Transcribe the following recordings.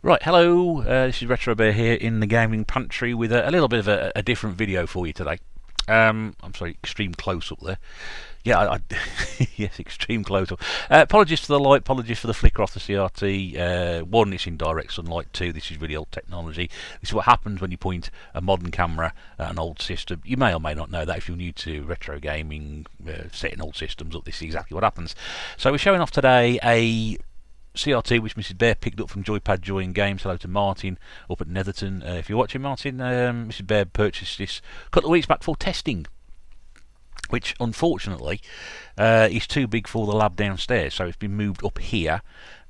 Right, hello, this is Retro Bear here in the gaming pantry with a little bit of a different video for you today. I'm sorry, extreme close-up there. Yeah, yes, extreme close-up. Apologies for the light, apologies for the flicker off the CRT. One, it's in direct sunlight. Two, this is really old technology. This is what happens when you point a modern camera at an old system. You may or may not know that if you're new to retro gaming, setting old systems up, this is exactly what happens. So we're showing off today a CRT which Mrs. Bear picked up from Joypad Joy and Games. Hello to Martin up at Netherton. If you're watching, Martin, Mrs. Bear purchased this a couple of weeks back for testing, which unfortunately is too big for the lab downstairs, so it's been moved up here,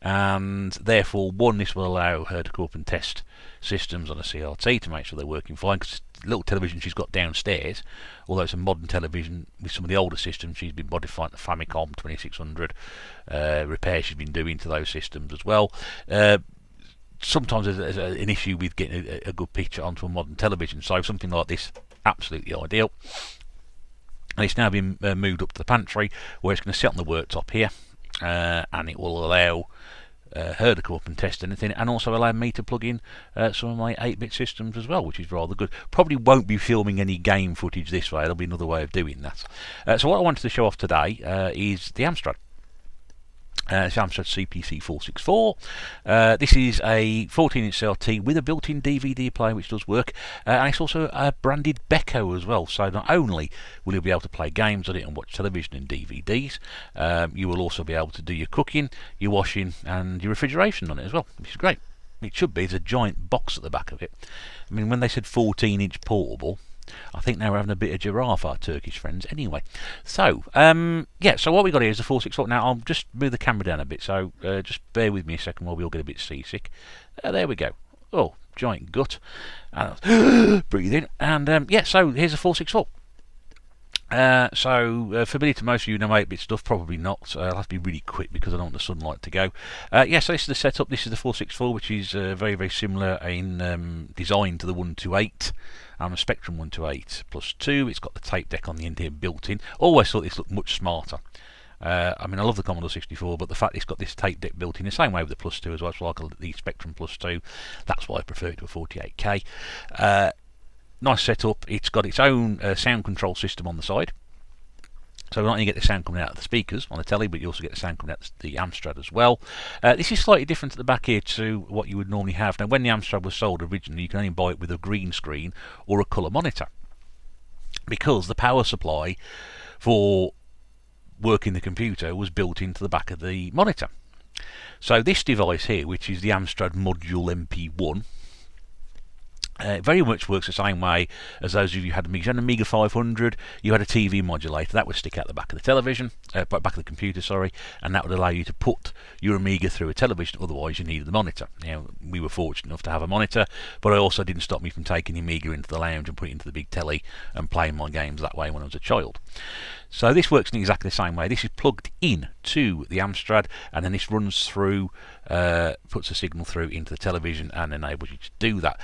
and therefore, one, this will allow her to go up and test systems on a CRT to make sure they're working fine, because the little television she's got downstairs, although it's a modern television, with some of the older systems she's been modifying, the Famicom 2600 repairs she's been doing to those systems as well. Sometimes there's an issue with getting a good picture onto a modern television, so something like this, absolutely ideal. And it's now been moved up to the pantry, where it's going to sit on the worktop here, and it will allow her to come up and test anything, and also allow me to plug in some of my 8-bit systems as well, which is rather good. Probably won't be filming any game footage this way, there'll be another way of doing that. So what I wanted to show off today is the Amstrad. It's Amstrad CPC 464. This is a 14-inch CRT with a built-in DVD player, which does work, and it's also a branded Beko as well. So not only will you be able to play games on it and watch television and DVDs, you will also be able to do your cooking, your washing, and your refrigeration on it as well, which is great. It should be. There's a giant box at the back of it. I mean, when they said 14-inch portable, I think they were having a bit of giraffe, our Turkish friends. Anyway, so yeah, so what we got here is the 464. Now I'll just move the camera down a bit, so just bear with me a second while we all get a bit seasick. There we go. Oh, giant gut. Breathe in, and yeah, so here's a 464. Familiar to most of you know 8-bit stuff, probably not. I'll have to be really quick because I don't want the sunlight to go. Yeah, so this is the setup. This is the 464, which is very, very similar in design to the 128. And a Spectrum 128 plus 2. It's got the tape deck on the end here built in. Always thought this looked much smarter. I mean, I love the Commodore 64, but the fact it's got this tape deck built in, the same way with the plus 2 as well, so like the Spectrum plus 2, that's why I prefer it to a 48K. Nice setup. It's got its own sound control system on the side. So not only get the sound coming out of the speakers on the telly, but you also get the sound coming out of the Amstrad as well. This is slightly different at the back here to what you would normally have. Now, when the Amstrad was sold originally, you can only buy it with a green screen or a colour monitor, because the power supply for working the computer was built into the back of the monitor. So this device here, which is the Amstrad Module MP1, very much works the same way as those of you who had an Amiga 500. You had a TV modulator that would stick out the back of the television, back of the computer, sorry, and that would allow you to put your Amiga through a television. Otherwise, you needed the monitor. Now, we were fortunate enough to have a monitor, but it also didn't stop me from taking the Amiga into the lounge and putting it into the big telly and playing my games that way when I was a child. So this works in exactly the same way. This is plugged in to the Amstrad, and then this runs through, puts a signal through into the television and enables you to do that.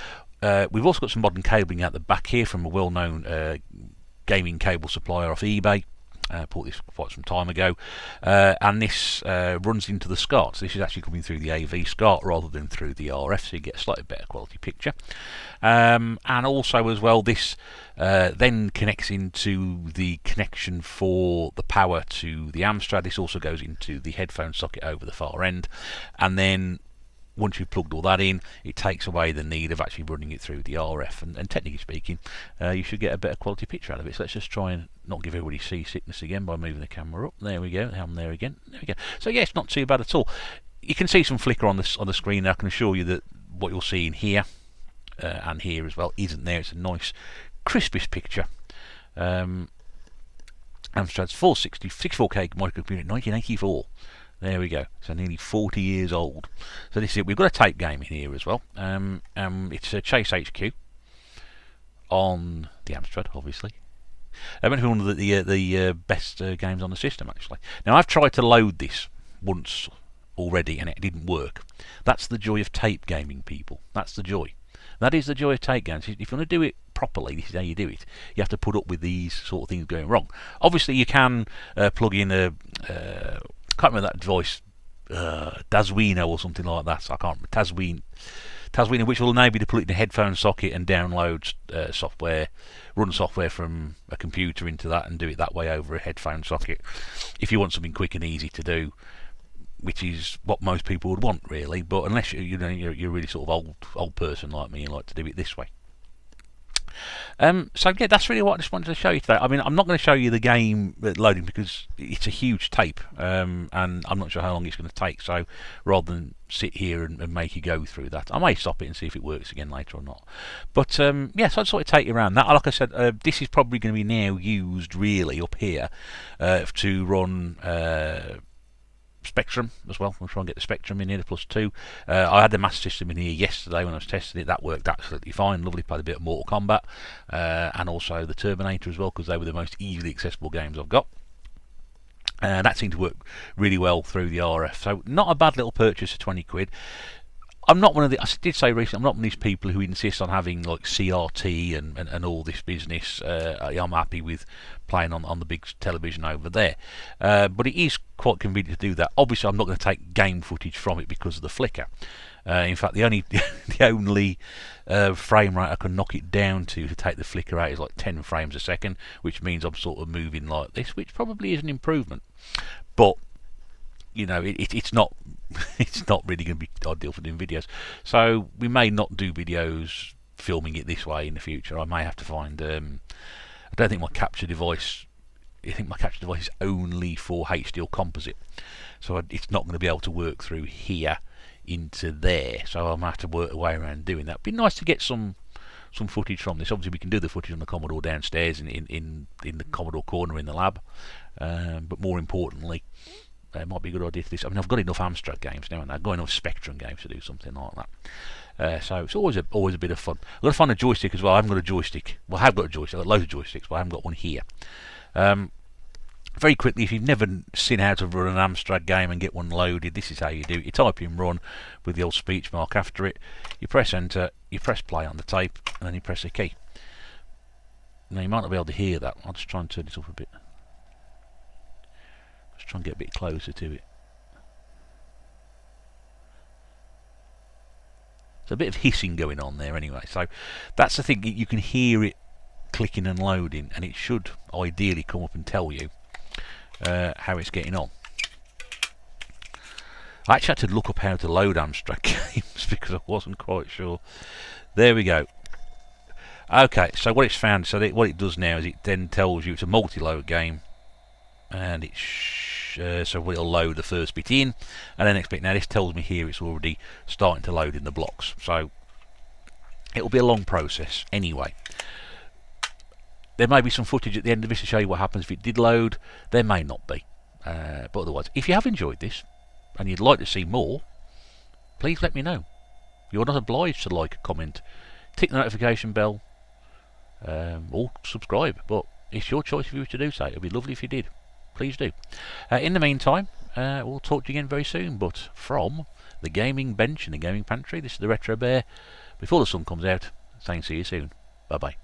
We've also got some modern cabling out the back here from a well-known gaming cable supplier off eBay. Bought this quite some time ago, and this runs into the SCART. So this is actually coming through the AV SCART rather than through the RF, so you get a slightly better quality picture. And also as well, this then connects into the connection for the power to the Amstrad. This also goes into the headphone socket over the far end, and then once you've plugged all that in, it takes away the need of actually running it through the RF, and technically speaking, you should get a better quality picture out of it. So let's just try and not give everybody seasickness again by moving the camera up. There we go. I'm there again. There we go. So yeah, it's not too bad at all. You can see some flicker on the screen. I can assure you that what you'll see in here and here as well isn't there. It's a nice, crispish picture. Amstrad's 64K microcomputer, 1984. There we go. So nearly 40 years old. So this is it. We've got a tape game in here as well. It's a Chase HQ on the Amstrad, obviously. It's one of the best games on the system, actually. Now, I've tried to load this once already, and it didn't work. That's the joy of tape gaming, people. That's the joy. That is the joy of tape games. If you want to do it properly, this is how you do it. You have to put up with these sort of things going wrong. Obviously, you can plug in a... can't remember that device Daswino or something like that. So I can't remember. Taswino, which will enable you to put it in a headphone socket and download software, run software from a computer into that and do it that way over a headphone socket. If you want something quick and easy to do, which is what most people would want, really. But unless you're a really sort of old person like me and like to do it this way. So yeah, that's really what I just wanted to show you today. I mean, I'm not going to show you the game loading because it's a huge tape, and I'm not sure how long it's going to take. So rather than sit here and make you go through that, I may stop it and see if it works again later or not. But yeah, so I'd sort of take you around that. Like I said, this is probably going to be now used really up here to run Spectrum as well. We'll try and get the Spectrum in here, the +2. I had the Master System in here yesterday when I was testing it. That worked absolutely fine. Lovely. Played a bit of Mortal Kombat and also the Terminator as well, because they were the most easily accessible games I've got. That seemed to work really well through the RF. So not a bad little purchase for 20 quid. I'm not one of the. I did say recently, I'm not one of these people who insist on having like CRT and all this business. I'm happy with playing on the big television over there, but it is quite convenient to do that. Obviously, I'm not going to take game footage from it because of the flicker. In fact, the only frame rate I can knock it down to take the flicker out is like 10 frames a second, which means I'm sort of moving like this, which probably is an improvement, but you know, it's not it's not really going to be ideal for doing videos. So we may not do videos filming it this way in the future. I may have to find. I don't think my capture device. I think my capture device is only for HDR composite, so it's not going to be able to work through here into there. So I'm going to have to work a way around doing that. It'd be nice to get some footage from this. Obviously, we can do the footage on the Commodore downstairs in the Commodore corner in the lab, but more importantly. It might be a good idea for this. I mean, I've got enough Amstrad games now, and I've got enough Spectrum games to do something like that. So it's always a bit of fun. I've got to find a joystick as well. I haven't got a joystick. Well, I have got a joystick. I've got loads of joysticks, but I haven't got one here. Very quickly, if you've never seen how to run an Amstrad game and get one loaded, this is how you do it. You type in run with the old speech mark after it. You press enter. You press play on the tape, and then you press a key. Now you might not be able to hear that. I'll just try and turn it up a bit. Just try and get a bit closer to it. There's a bit of hissing going on there anyway. So that's the thing. You can hear it clicking and loading, and it should ideally come up and tell you how it's getting on. I actually had to look up how to load Amstrad games because I wasn't quite sure. There we go. Okay, so what it's found, so what it does now is it then tells you it's a multi-load game, and it's so it'll load the first bit in, and then next bit. Now this tells me here it's already starting to load in the blocks, so it'll be a long process anyway. There may be some footage at the end of this to show you what happens if it did load. There may not be, but otherwise, if you have enjoyed this and you'd like to see more, please let me know. You're not obliged to like, comment, tick the notification bell, or subscribe, but it's your choice if you were to do so. It'd be lovely if you did. Please do. In the meantime, we'll talk to you again very soon, but from the gaming bench and the gaming pantry, this is the Retro Bear, before the sun comes out, saying see you soon. Bye bye.